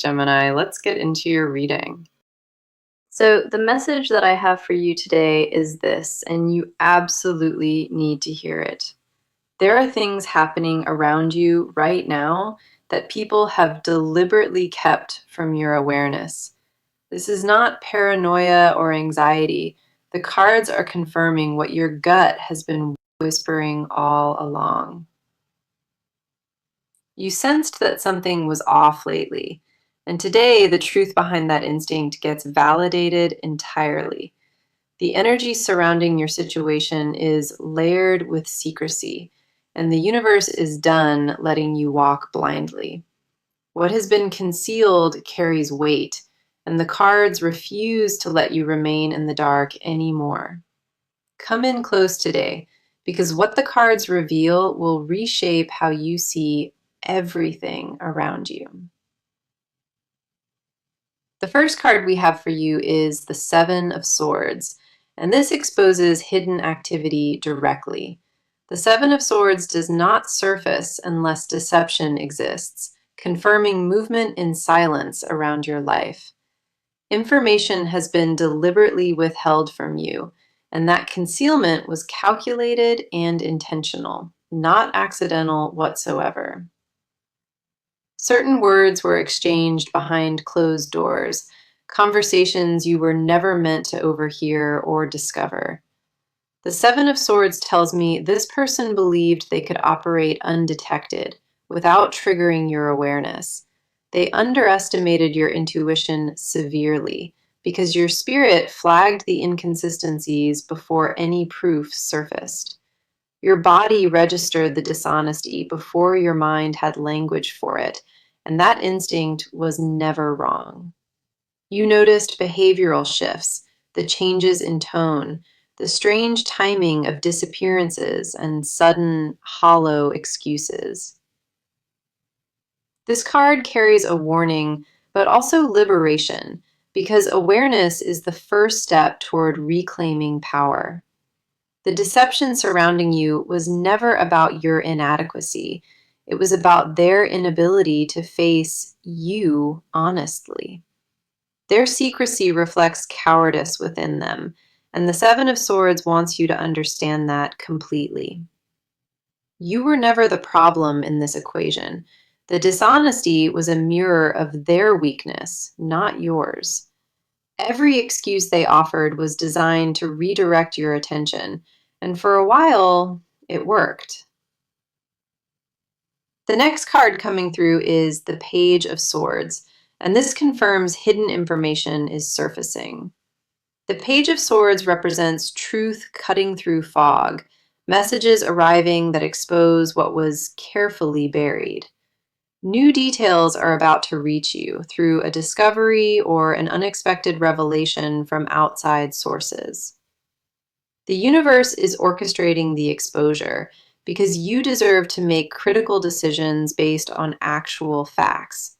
Gemini, let's get into your reading. So, the message that I have for you today is this, and you absolutely need to hear it. There are things happening around you right now that people have deliberately kept from your awareness. This is not paranoia or anxiety. The cards are confirming what your gut has been whispering all along. You sensed that something was off lately, and today the truth behind that instinct gets validated entirely. The energy surrounding your situation is layered with secrecy, and the universe is done letting you walk blindly. What has been concealed carries weight, and the cards refuse to let you remain in the dark anymore. Come in close today, because what the cards reveal will reshape how you see everything around you. The first card we have for you is the Seven of Swords, and this exposes hidden activity directly. The Seven of Swords does not surface unless deception exists, confirming movement in silence around your life. Information has been deliberately withheld from you, and that concealment was calculated and intentional, not accidental whatsoever. Certain words were exchanged behind closed doors, conversations you were never meant to overhear or discover. The Seven of Swords tells me this person believed they could operate undetected, without triggering your awareness. They underestimated your intuition severely, because your spirit flagged the inconsistencies before any proof surfaced. Your body registered the dishonesty before your mind had language for it, and that instinct was never wrong. You noticed behavioral shifts, the changes in tone, the strange timing of disappearances, and sudden, hollow excuses. This card carries a warning, but also liberation, because awareness is the first step toward reclaiming power. The deception surrounding you was never about your inadequacy. It was about their inability to face you honestly. Their secrecy reflects cowardice within them, and the Seven of Swords wants you to understand that completely. You were never the problem in this equation. The dishonesty was a mirror of their weakness, not yours. Every excuse they offered was designed to redirect your attention, and for a while, it worked. The next card coming through is the Page of Swords, and this confirms hidden information is surfacing. The Page of Swords represents truth cutting through fog, messages arriving that expose what was carefully buried. New details are about to reach you through a discovery or an unexpected revelation from outside sources. The universe is orchestrating the exposure because you deserve to make critical decisions based on actual facts.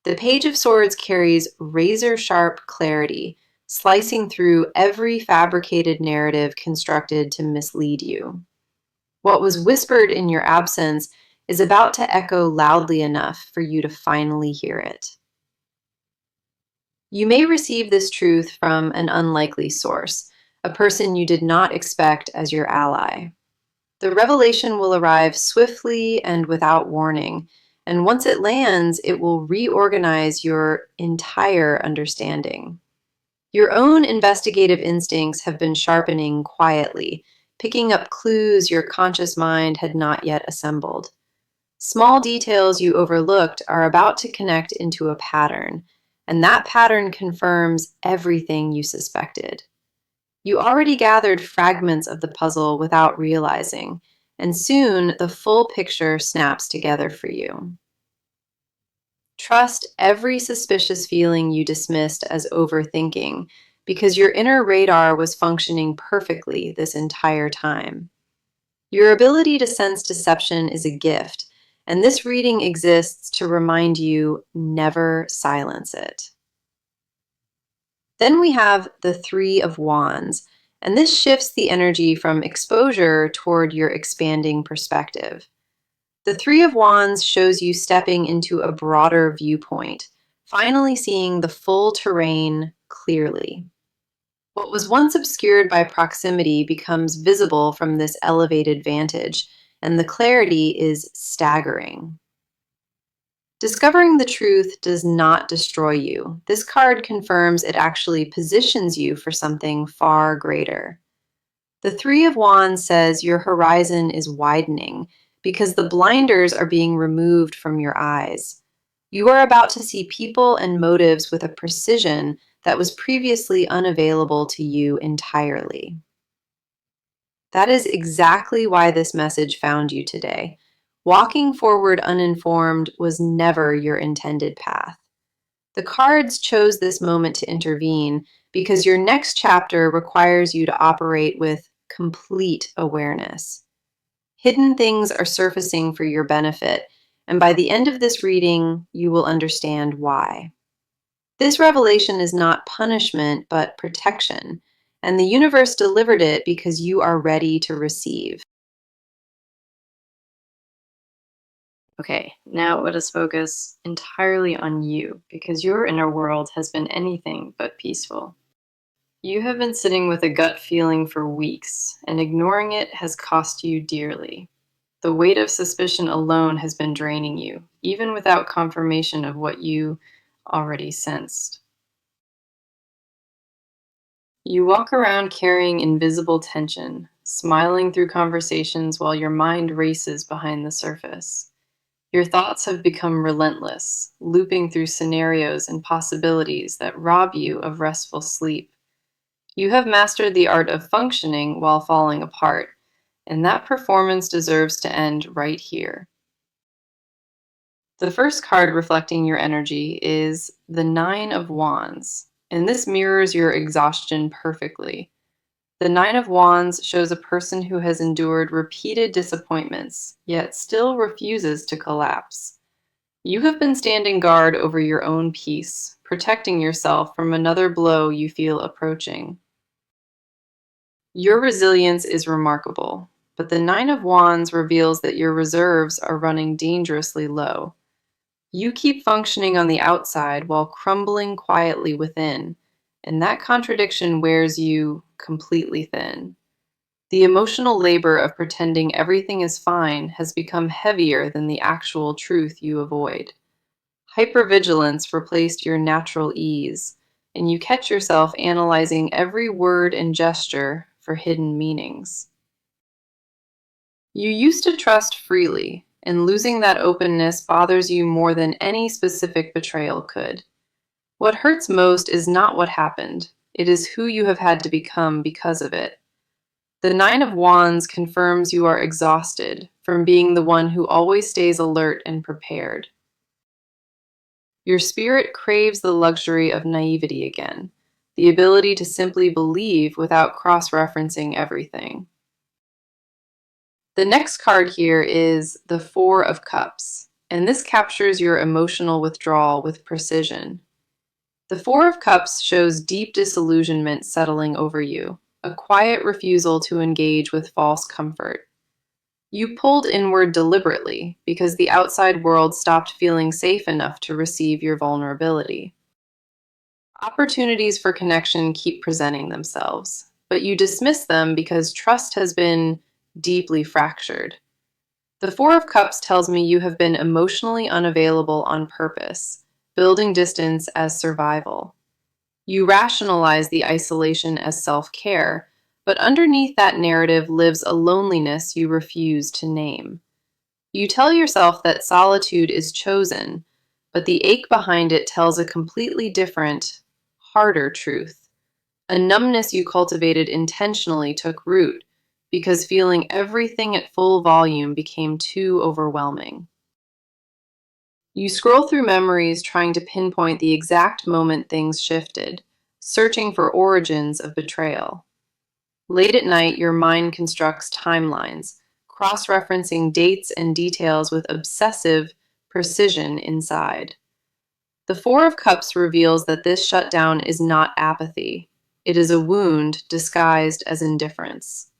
The Page of Swords carries razor-sharp clarity, slicing through every fabricated narrative constructed to mislead you. What was whispered in your absence is about to echo loudly enough for you to finally hear it. You may receive this truth from an unlikely source, a person you did not expect as your ally. The revelation will arrive swiftly and without warning, and once it lands, it will reorganize your entire understanding. Your own investigative instincts have been sharpening quietly, picking up clues your conscious mind had not yet assembled. Small details you overlooked are about to connect into a pattern, and that pattern confirms everything you suspected. You already gathered fragments of the puzzle without realizing, and soon the full picture snaps together for you. Trust every suspicious feeling you dismissed as overthinking, because your inner radar was functioning perfectly this entire time. Your ability to sense deception is a gift, and this reading exists to remind you never silence it. Then we have the Three of Wands, and this shifts the energy from exposure toward your expanding perspective. The Three of Wands shows you stepping into a broader viewpoint, finally seeing the full terrain clearly. What was once obscured by proximity becomes visible from this elevated vantage, and the clarity is staggering. Discovering the truth does not destroy you. This card confirms it actually positions you for something far greater. The Three of Wands says your horizon is widening because the blinders are being removed from your eyes. You are about to see people and motives with a precision that was previously unavailable to you entirely. That is exactly why this message found you today. Walking forward uninformed was never your intended path. The cards chose this moment to intervene because your next chapter requires you to operate with complete awareness. Hidden things are surfacing for your benefit, and by the end of this reading, you will understand why. This revelation is not punishment, but protection, and the universe delivered it because you are ready to receive. Okay, now let us focus entirely on you because your inner world has been anything but peaceful. You have been sitting with a gut feeling for weeks, and ignoring it has cost you dearly. The weight of suspicion alone has been draining you, even without confirmation of what you already sensed. You walk around carrying invisible tension, smiling through conversations while your mind races behind the surface. Your thoughts have become relentless, looping through scenarios and possibilities that rob you of restful sleep. You have mastered the art of functioning while falling apart, and that performance deserves to end right here. The first card reflecting your energy is the Nine of Wands, and this mirrors your exhaustion perfectly. The Nine of Wands shows a person who has endured repeated disappointments, yet still refuses to collapse. You have been standing guard over your own peace, protecting yourself from another blow you feel approaching. Your resilience is remarkable, but the Nine of Wands reveals that your reserves are running dangerously low. You keep functioning on the outside while crumbling quietly within, and that contradiction wears you completely thin. The emotional labor of pretending everything is fine has become heavier than the actual truth you avoid. Hypervigilance replaced your natural ease, and you catch yourself analyzing every word and gesture for hidden meanings. You used to trust freely, and losing that openness bothers you more than any specific betrayal could. What hurts most is not what happened, it is who you have had to become because of it. The Nine of Wands confirms you are exhausted from being the one who always stays alert and prepared. Your spirit craves the luxury of naivety again, the ability to simply believe without cross-referencing everything. The next card here is the Four of Cups, and this captures your emotional withdrawal with precision. The Four of Cups shows deep disillusionment settling over you, a quiet refusal to engage with false comfort. You pulled inward deliberately because the outside world stopped feeling safe enough to receive your vulnerability. Opportunities for connection keep presenting themselves, but you dismiss them because trust has been deeply fractured. The Four of Cups tells me you have been emotionally unavailable on purpose, building distance as survival. You rationalize the isolation as self-care, but underneath that narrative lives a loneliness you refuse to name. You tell yourself that solitude is chosen, but the ache behind it tells a completely different, harder truth. A numbness you cultivated intentionally took root because feeling everything at full volume became too overwhelming. You scroll through memories trying to pinpoint the exact moment things shifted, searching for origins of betrayal. Late at night, your mind constructs timelines, cross-referencing dates and details with obsessive precision inside. The Four of Cups reveals that this shutdown is not apathy. It is a wound disguised as indifference.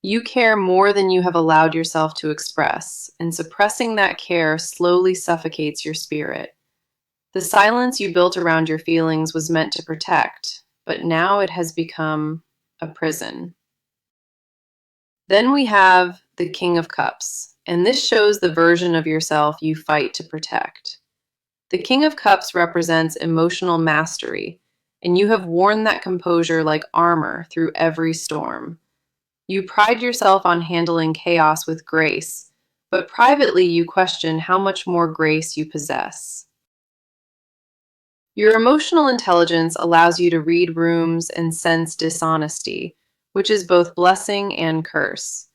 You care more than you have allowed yourself to express, and suppressing that care slowly suffocates your spirit. The silence you built around your feelings was meant to protect, but now it has become a prison. Then we have the King of Cups, and this shows the version of yourself you fight to protect. The King of Cups represents emotional mastery, and you have worn that composure like armor through every storm. You pride yourself on handling chaos with grace, but privately you question how much more grace you possess. Your emotional intelligence allows you to read rooms and sense dishonesty, which is both blessing and curse.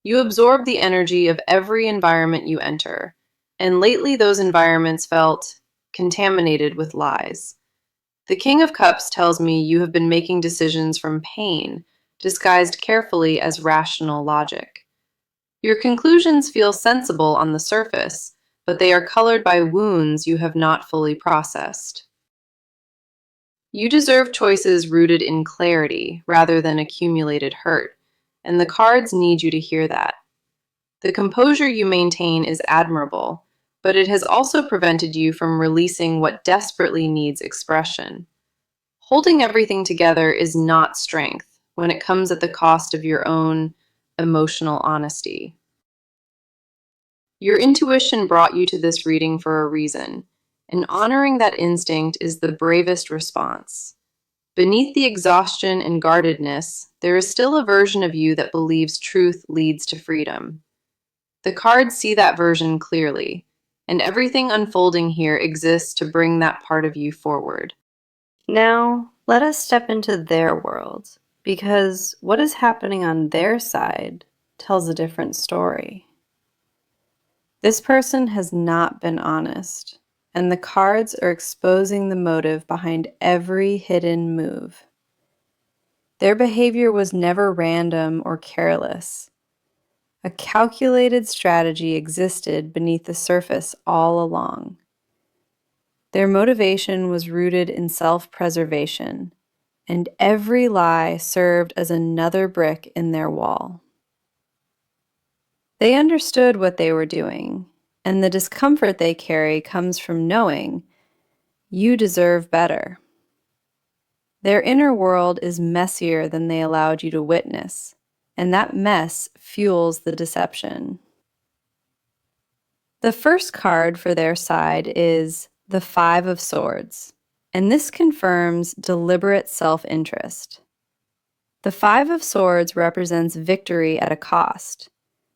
You absorb the energy of every environment you enter, and lately those environments felt contaminated with lies. The King of Cups tells me you have been making decisions from pain, disguised carefully as rational logic. Your conclusions feel sensible on the surface, but they are colored by wounds you have not fully processed. You deserve choices rooted in clarity rather than accumulated hurt, and the cards need you to hear that. The composure you maintain is admirable, but it has also prevented you from releasing what desperately needs expression. Holding everything together is not strength when it comes at the cost of your own emotional honesty. Your intuition brought you to this reading for a reason, and honoring that instinct is the bravest response. Beneath the exhaustion and guardedness, there is still a version of you that believes truth leads to freedom. The cards see that version clearly, and everything unfolding here exists to bring that part of you forward. Now, let us step into their world, because what is happening on their side tells a different story. This person has not been honest, and the cards are exposing the motive behind every hidden move. Their behavior was never random or careless. A calculated strategy existed beneath the surface all along. Their motivation was rooted in self-preservation, and every lie served as another brick in their wall. They understood what they were doing, and the discomfort they carry comes from knowing you deserve better. Their inner world is messier than they allowed you to witness, and that mess fuels the deception. The first card for their side is the Five of Swords, and this confirms deliberate self-interest. The Five of Swords represents victory at a cost.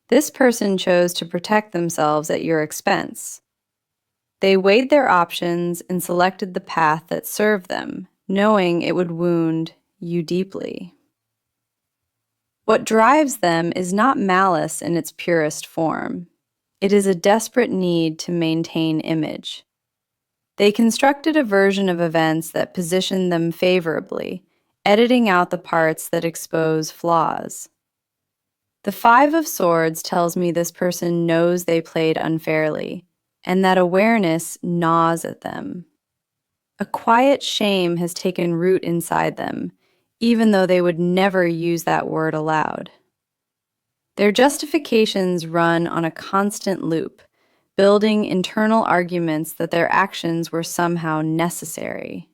This person chose to protect themselves at your expense. They weighed their options and selected the path that served them, knowing it would wound you deeply. What drives them is not malice in its purest form. It is a desperate need to maintain image. They constructed a version of events that positioned them favorably, editing out the parts that expose flaws. The Five of Swords tells me this person knows they played unfairly, and that awareness gnaws at them. A quiet shame has taken root inside them, even though they would never use that word aloud. Their justifications run on a constant loop, building internal arguments that their actions were somehow necessary.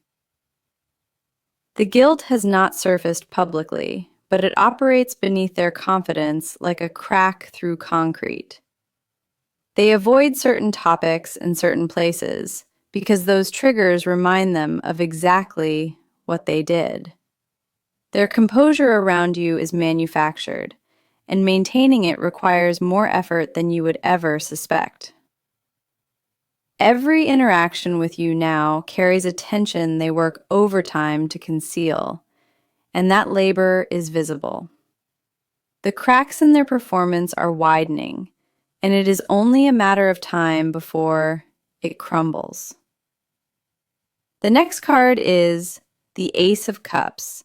The guilt has not surfaced publicly, but it operates beneath their confidence like a crack through concrete. They avoid certain topics and certain places because those triggers remind them of exactly what they did. Their composure around you is manufactured, and maintaining it requires more effort than you would ever suspect. Every interaction with you now carries a tension they work overtime to conceal, and that labor is visible. The cracks in their performance are widening, and it is only a matter of time before it crumbles. The next card is the Ace of Cups,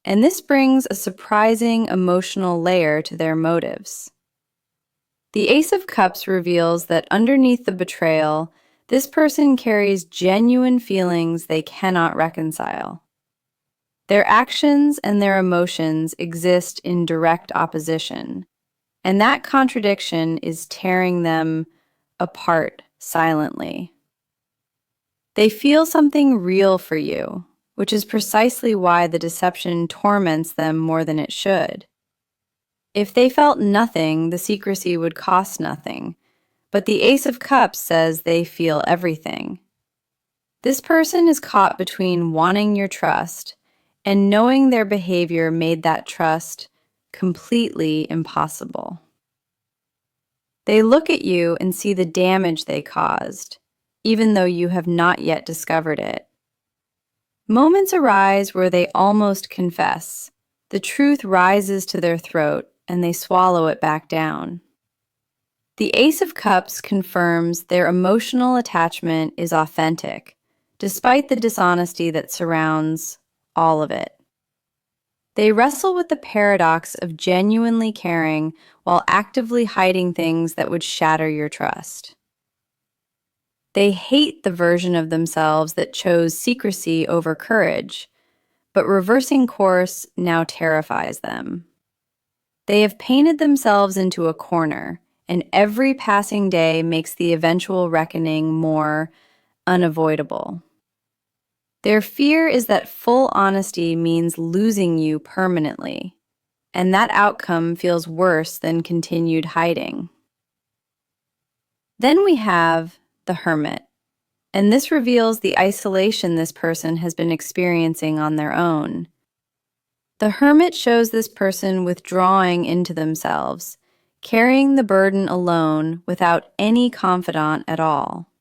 and this brings a surprising emotional layer to their motives. The Ace of Cups reveals that underneath the betrayal, this person carries genuine feelings they cannot reconcile. Their actions and their emotions exist in direct opposition, and that contradiction is tearing them apart silently. They feel something real for you, which is precisely why the deception torments them more than it should. If they felt nothing, the secrecy would cost nothing, but the Ace of Cups says they feel everything. This person is caught between wanting your trust and knowing their behavior made that trust completely impossible. They look at you and see the damage they caused, even though you have not yet discovered it. Moments arise where they almost confess. The truth rises to their throat and they swallow it back down. The Ace of Cups confirms their emotional attachment is authentic, despite the dishonesty that surrounds all of it. They wrestle with the paradox of genuinely caring while actively hiding things that would shatter your trust. They hate the version of themselves that chose secrecy over courage, but reversing course now terrifies them. They have painted themselves into a corner, and every passing day makes the eventual reckoning more unavoidable. Their fear is that full honesty means losing you permanently, and that outcome feels worse than continued hiding. Then we have the Hermit, and this reveals the isolation this person has been experiencing on their own. The Hermit shows this person withdrawing into themselves, carrying the burden alone without any confidant at all.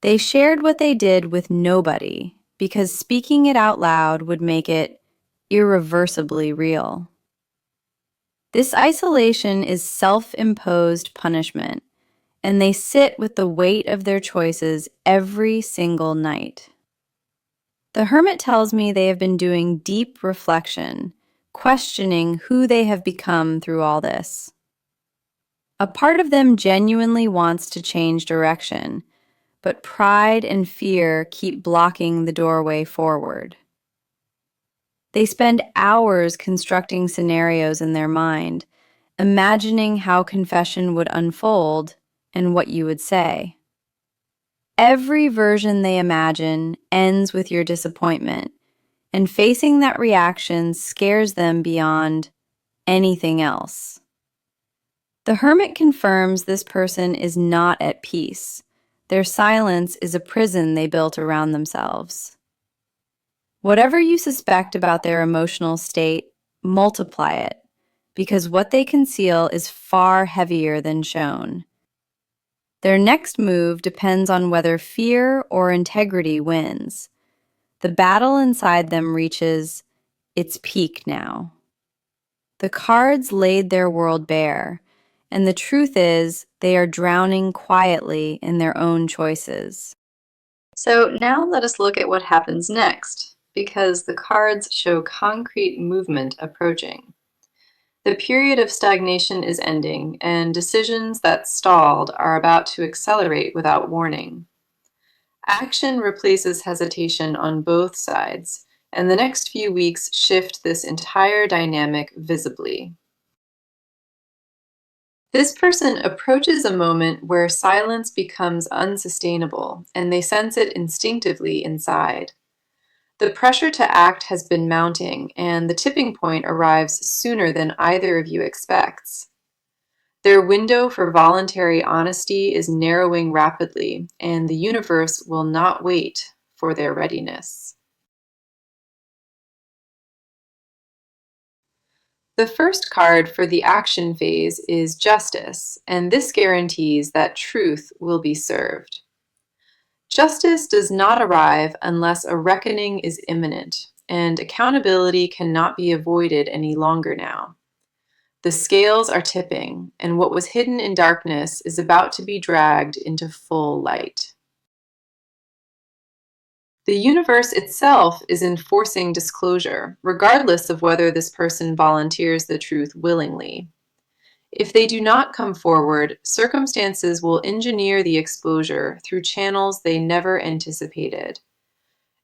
They shared what they did with nobody because speaking it out loud would make it irreversibly real. This isolation is self-imposed punishment, and they sit with the weight of their choices every single night. The Hermit tells me they have been doing deep reflection, questioning who they have become through all this. A part of them genuinely wants to change direction, but pride and fear keep blocking the doorway forward. They spend hours constructing scenarios in their mind, imagining how confession would unfold and what you would say. Every version they imagine ends with your disappointment, and facing that reaction scares them beyond anything else. The Hermit confirms this person is not at peace. Their silence is a prison they built around themselves. Whatever you suspect about their emotional state, multiply it, because what they conceal is far heavier than shown. Their next move depends on whether fear or integrity wins. The battle inside them reaches its peak now. The cards laid their world bare, and the truth is they are drowning quietly in their own choices. So now let us look at what happens next, because the cards show concrete movement approaching. The period of stagnation is ending, and decisions that stalled are about to accelerate without warning. Action replaces hesitation on both sides, and the next few weeks shift this entire dynamic visibly. This person approaches a moment where silence becomes unsustainable, and they sense it instinctively inside. The pressure to act has been mounting, and the tipping point arrives sooner than either of you expects. Their window for voluntary honesty is narrowing rapidly, and the universe will not wait for their readiness. The first card for the action phase is Justice, and this guarantees that truth will be served. Justice does not arrive unless a reckoning is imminent, and accountability cannot be avoided any longer now. The scales are tipping, and what was hidden in darkness is about to be dragged into full light. The universe itself is enforcing disclosure, regardless of whether this person volunteers the truth willingly. If they do not come forward, circumstances will engineer the exposure through channels they never anticipated.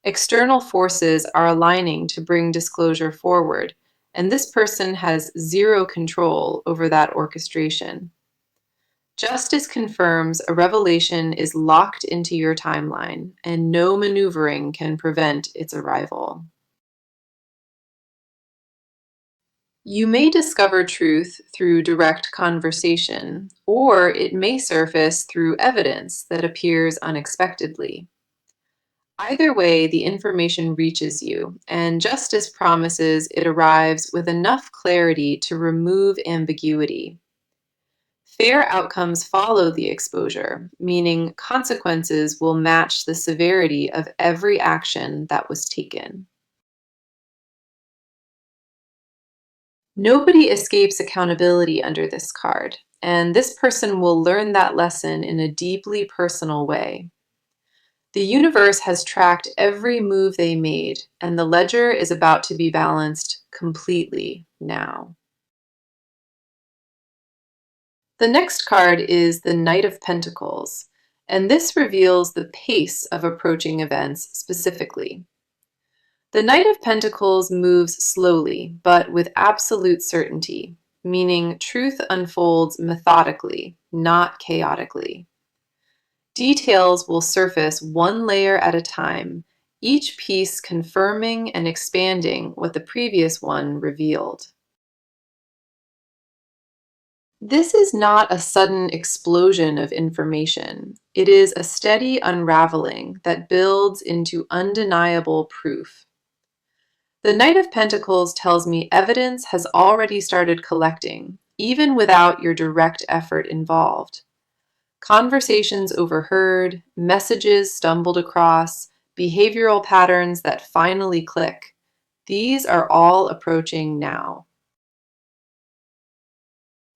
External forces are aligning to bring disclosure forward, and this person has zero control over that orchestration. Justice confirms a revelation is locked into your timeline, and no maneuvering can prevent its arrival. You may discover truth through direct conversation, or it may surface through evidence that appears unexpectedly. Either way, the information reaches you, and justice promises it arrives with enough clarity to remove ambiguity. Fair outcomes follow the exposure, meaning consequences will match the severity of every action that was taken. Nobody escapes accountability under this card, and this person will learn that lesson in a deeply personal way. The universe has tracked every move they made, and the ledger is about to be balanced completely now. The next card is the Knight of Pentacles, and this reveals the pace of approaching events specifically. The Knight of Pentacles moves slowly, but with absolute certainty, meaning truth unfolds methodically, not chaotically. Details will surface one layer at a time, each piece confirming and expanding what the previous one revealed. This is not a sudden explosion of information. It is a steady unraveling that builds into undeniable proof. The Knight of Pentacles tells me evidence has already started collecting, even without your direct effort involved. Conversations overheard, messages stumbled across, behavioral patterns that finally click. These are all approaching now.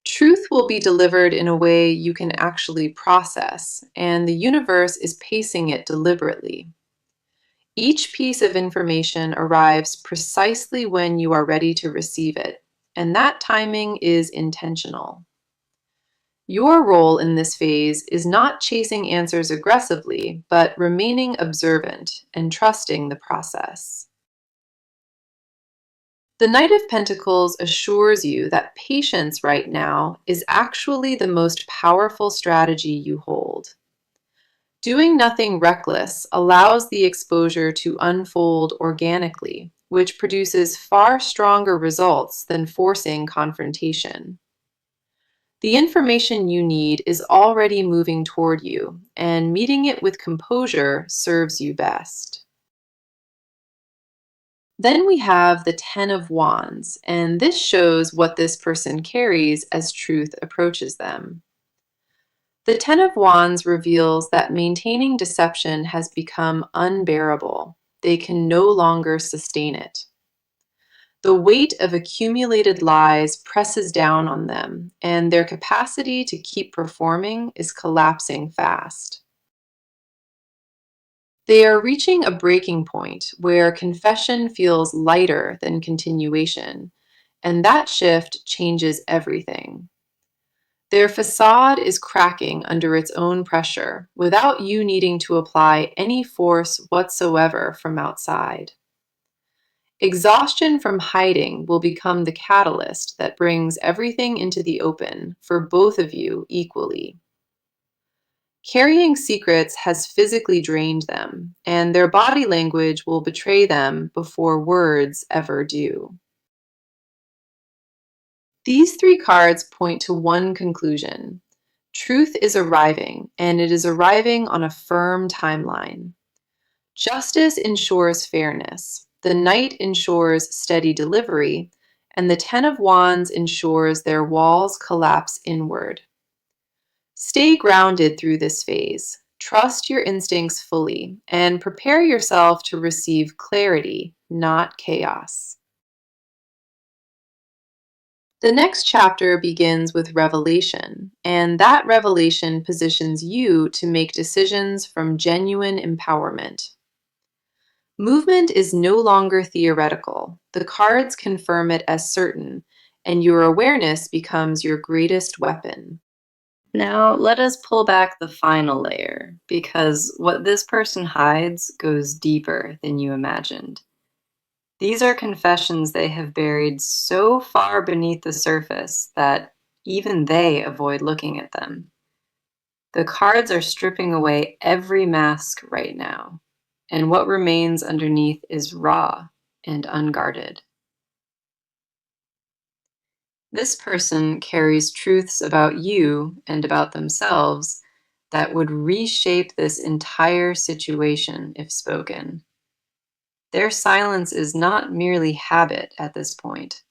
Truth will be delivered in a way you can actually process, and the universe is pacing it deliberately. Each piece of information arrives precisely when you are ready to receive it, and that timing is intentional. Your role in this phase is not chasing answers aggressively, but remaining observant and trusting the process. The Knight of Pentacles assures you that patience right now is actually the most powerful strategy you hold. Doing nothing reckless allows the exposure to unfold organically, which produces far stronger results than forcing confrontation. The information you need is already moving toward you, and meeting it with composure serves you best. Then we have the Ten of Wands, and this shows what this person carries as truth approaches them. The Ten of Wands reveals that maintaining deception has become unbearable. They can no longer sustain it. The weight of accumulated lies presses down on them, and their capacity to keep performing is collapsing fast. They are reaching a breaking point where confession feels lighter than continuation, and that shift changes everything. Their facade is cracking under its own pressure without you needing to apply any force whatsoever from outside. Exhaustion from hiding will become the catalyst that brings everything into the open for both of you equally. Carrying secrets has physically drained them, and their body language will betray them before words ever do. These three cards point to one conclusion. Truth is arriving, and it is arriving on a firm timeline. Justice ensures fairness. The Knight ensures steady delivery, and the Ten of Wands ensures their walls collapse inward. Stay grounded through this phase. Trust your instincts fully, and prepare yourself to receive clarity, not chaos. The next chapter begins with revelation, and that revelation positions you to make decisions from genuine empowerment. Movement is no longer theoretical. The cards confirm it as certain, and your awareness becomes your greatest weapon. Now, let us pull back the final layer, because what this person hides goes deeper than you imagined. These are confessions they have buried so far beneath the surface that even they avoid looking at them. The cards are stripping away every mask right now, and what remains underneath is raw and unguarded. This person carries truths about you and about themselves that would reshape this entire situation if spoken. Their silence is not merely habit at this point.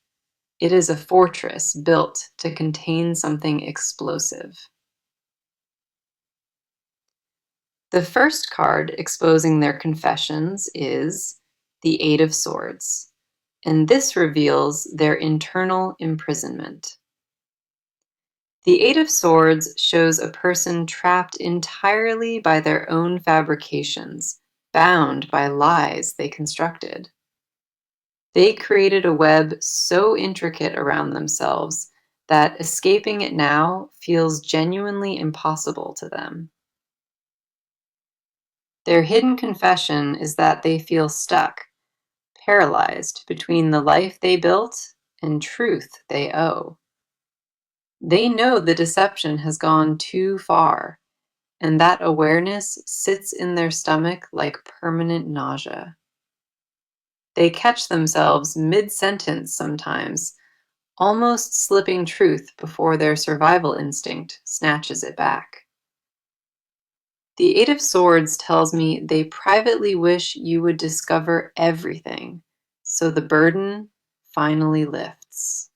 It is a fortress built to contain something explosive. The first card exposing their confessions is the Eight of Swords, and this reveals their internal imprisonment. The Eight of Swords shows a person trapped entirely by their own fabrications, bound by lies they constructed. They created a web so intricate around themselves that escaping it now feels genuinely impossible to them. Their hidden confession is that they feel stuck, paralyzed between the life they built and truth they owe. They know the deception has gone too far, and that awareness sits in their stomach like permanent nausea. They catch themselves mid-sentence sometimes, almost slipping truth before their survival instinct snatches it back. The Eight of Swords tells me they privately wish you would discover everything, so the burden finally lifts.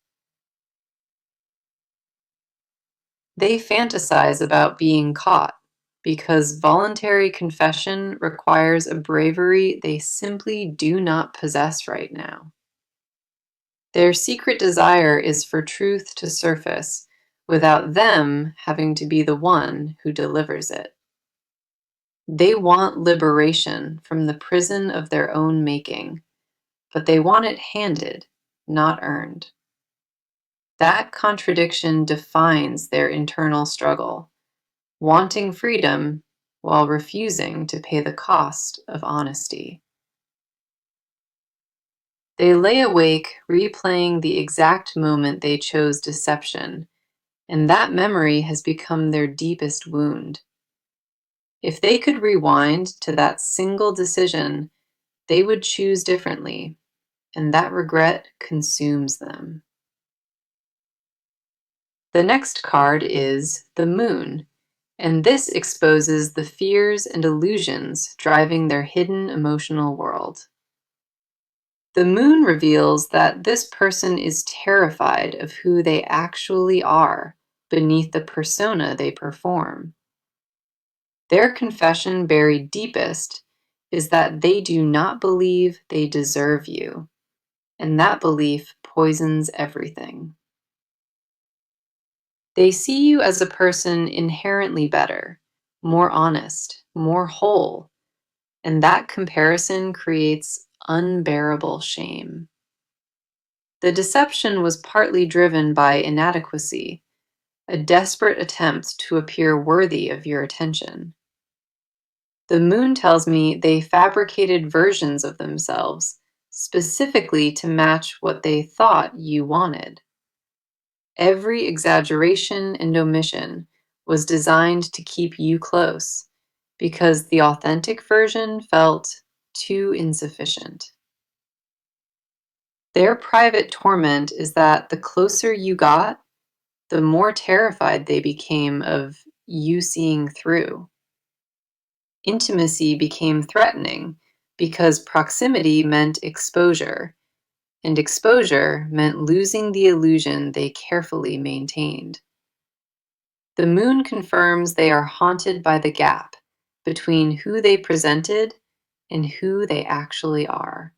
They fantasize about being caught because voluntary confession requires a bravery they simply do not possess right now. Their secret desire is for truth to surface without them having to be the one who delivers it. They want liberation from the prison of their own making, but they want it handed, not earned. That contradiction defines their internal struggle, wanting freedom while refusing to pay the cost of honesty. They lay awake replaying the exact moment they chose deception, and that memory has become their deepest wound. If they could rewind to that single decision, they would choose differently, and that regret consumes them. The next card is the Moon, and this exposes the fears and illusions driving their hidden emotional world. The Moon reveals that this person is terrified of who they actually are beneath the persona they perform. Their confession buried deepest is that they do not believe they deserve you, and that belief poisons everything. They see you as a person inherently better, more honest, more whole, and that comparison creates unbearable shame. The deception was partly driven by inadequacy, a desperate attempt to appear worthy of your attention. The Moon tells me they fabricated versions of themselves specifically to match what they thought you wanted. Every exaggeration and omission was designed to keep you close because the authentic version felt too insufficient. Their private torment is that the closer you got, the more terrified they became of you seeing through. Intimacy became threatening because proximity meant exposure, and exposure meant losing the illusion they carefully maintained. The Moon confirms they are haunted by the gap between who they presented and who they actually are.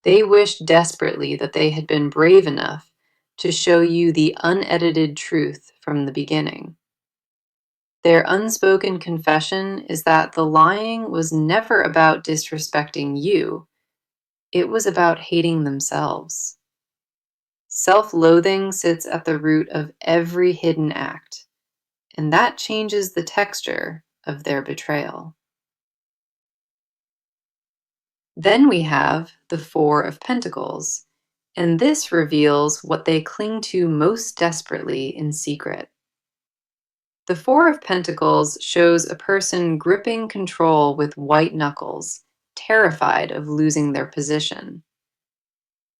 They wish desperately that they had been brave enough to show you the unedited truth from the beginning. Their unspoken confession is that the lying was never about disrespecting you, it was about hating themselves. Self-loathing sits at the root of every hidden act, and that changes the texture of their betrayal. Then we have the Four of Pentacles, and this reveals what they cling to most desperately in secret. The Four of Pentacles shows a person gripping control with white knuckles, terrified of losing their position.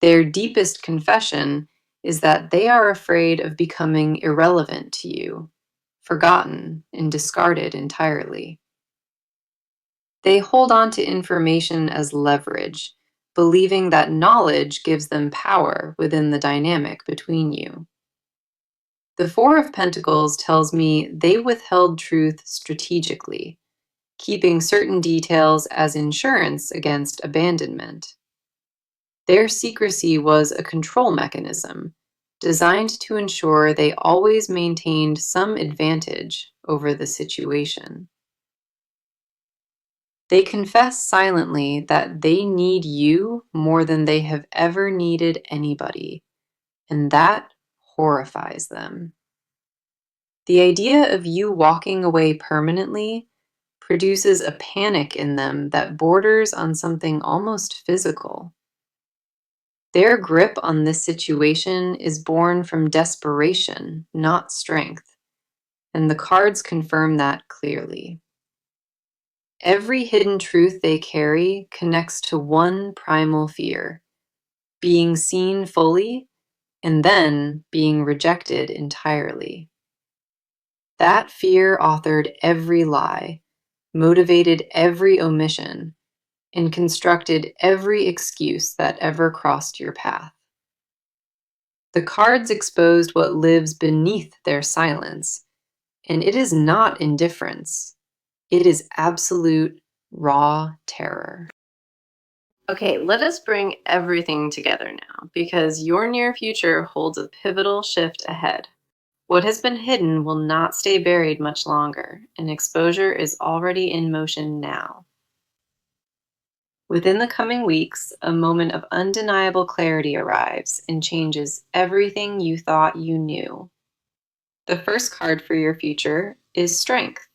Their deepest confession is that they are afraid of becoming irrelevant to you, forgotten and discarded entirely. They hold on to information as leverage, believing that knowledge gives them power within the dynamic between you. The Four of Pentacles tells me they withheld truth strategically, keeping certain details as insurance against abandonment. Their secrecy was a control mechanism designed to ensure they always maintained some advantage over the situation. They confess silently that they need you more than they have ever needed anybody, and that horrifies them. The idea of you walking away permanently produces a panic in them that borders on something almost physical. Their grip on this situation is born from desperation, not strength, and the cards confirm that clearly. Every hidden truth they carry connects to one primal fear: being seen fully and then being rejected entirely. That fear authored every lie, motivated every omission, and constructed every excuse that ever crossed your path. The cards exposed what lives beneath their silence, and it is not indifference. It is absolute, raw terror. Okay, let us bring everything together now, because your near future holds a pivotal shift ahead. What has been hidden will not stay buried much longer, and exposure is already in motion now. Within the coming weeks, a moment of undeniable clarity arrives and changes everything you thought you knew. The first card for your future is Strength,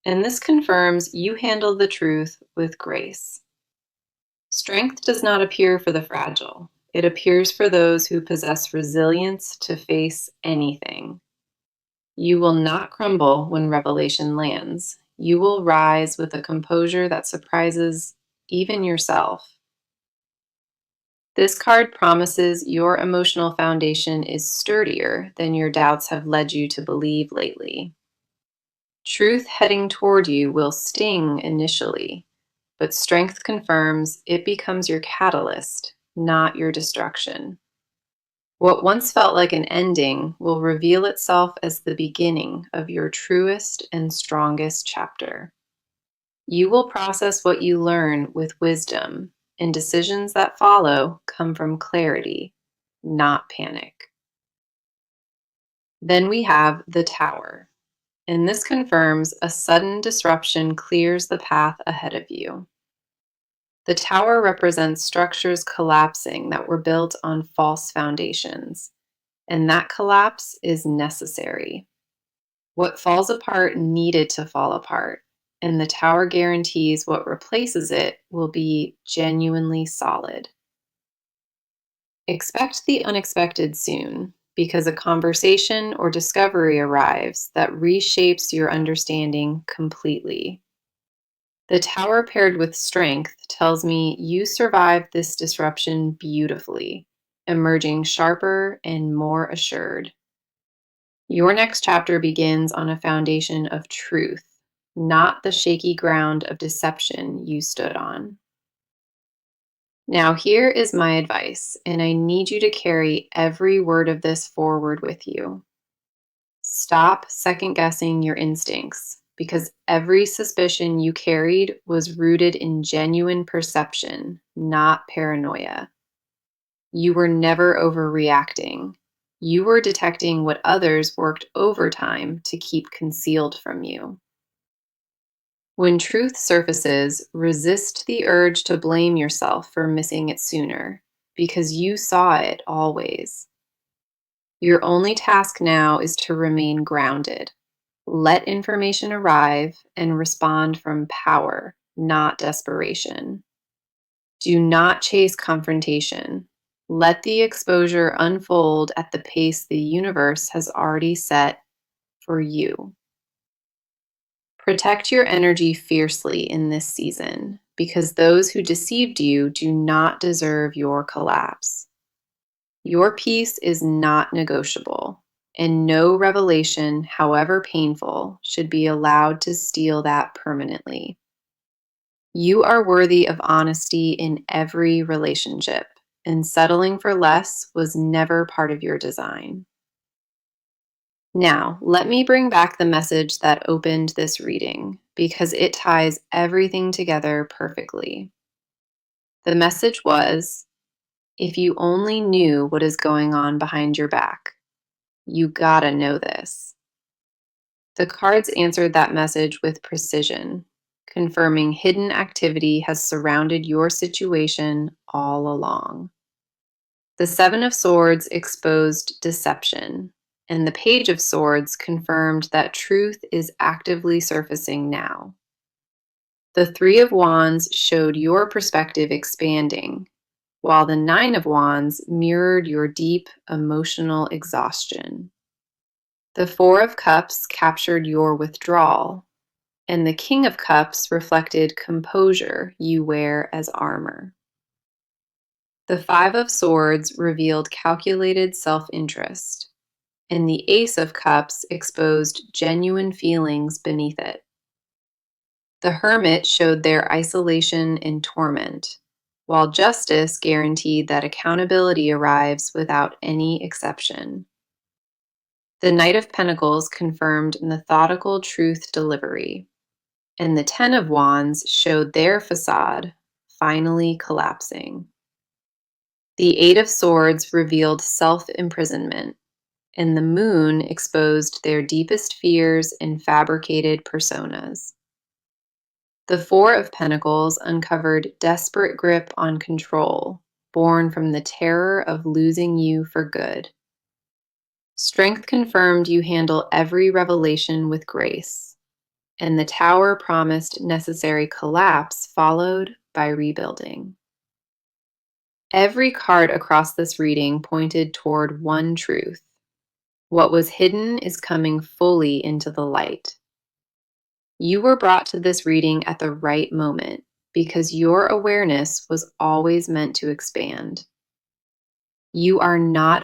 and this confirms you handle the truth with grace. Strength does not appear for the fragile. It appears for those who possess resilience to face anything. You will not crumble when revelation lands. You will rise with a composure that surprises even yourself. This card promises your emotional foundation is sturdier than your doubts have led you to believe lately. Truth heading toward you will sting initially, but strength confirms it becomes your catalyst, not your destruction. What once felt like an ending will reveal itself as the beginning of your truest and strongest chapter. You will process what you learn with wisdom, and decisions that follow come from clarity, not panic. Then we have the Tower, and this confirms a sudden disruption clears the path ahead of you. The Tower represents structures collapsing that were built on false foundations, and that collapse is necessary. What falls apart needed to fall apart, and the Tower guarantees what replaces it will be genuinely solid. Expect the unexpected soon, because a conversation or discovery arrives that reshapes your understanding completely. The Tower paired with Strength tells me you survived this disruption beautifully, emerging sharper and more assured. Your next chapter begins on a foundation of truth, not the shaky ground of deception you stood on. Now, here is my advice, and I need you to carry every word of this forward with you. Stop second guessing your instincts, because every suspicion you carried was rooted in genuine perception, not paranoia. You were never overreacting. You were detecting what others worked overtime to keep concealed from you. When truth surfaces, resist the urge to blame yourself for missing it sooner, because you saw it always. Your only task now is to remain grounded. Let information arrive and respond from power, not desperation. Do not chase confrontation. Let the exposure unfold at the pace the universe has already set for you. Protect your energy fiercely in this season, because those who deceived you do not deserve your collapse. Your peace is not negotiable, and no revelation, however painful, should be allowed to steal that permanently. You are worthy of honesty in every relationship, and settling for less was never part of your design. Now, let me bring back the message that opened this reading, because it ties everything together perfectly. The message was, if you only knew what is going on behind your back, you gotta know this. The cards answered that message with precision, confirming hidden activity has surrounded your situation all along. The Seven of Swords exposed deception, and the Page of Swords confirmed that truth is actively surfacing now. The Three of Wands showed your perspective expanding, while the Nine of Wands mirrored your deep emotional exhaustion. The Four of Cups captured your withdrawal, and the King of Cups reflected composure you wear as armor. The Five of Swords revealed calculated self-interest, and the Ace of Cups exposed genuine feelings beneath it. The Hermit showed their isolation and torment, while Justice guaranteed that accountability arrives without any exception. The Knight of Pentacles confirmed methodical truth delivery, and the Ten of Wands showed their facade finally collapsing. The Eight of Swords revealed self-imprisonment, and the Moon exposed their deepest fears and fabricated personas. The Four of Pentacles uncovered desperate grip on control, born from the terror of losing you for good. Strength confirmed you handle every revelation with grace, and the Tower promised necessary collapse followed by rebuilding. Every card across this reading pointed toward one truth. What was hidden is coming fully into the light. You were brought to this reading at the right moment because your awareness was always meant to expand. You are not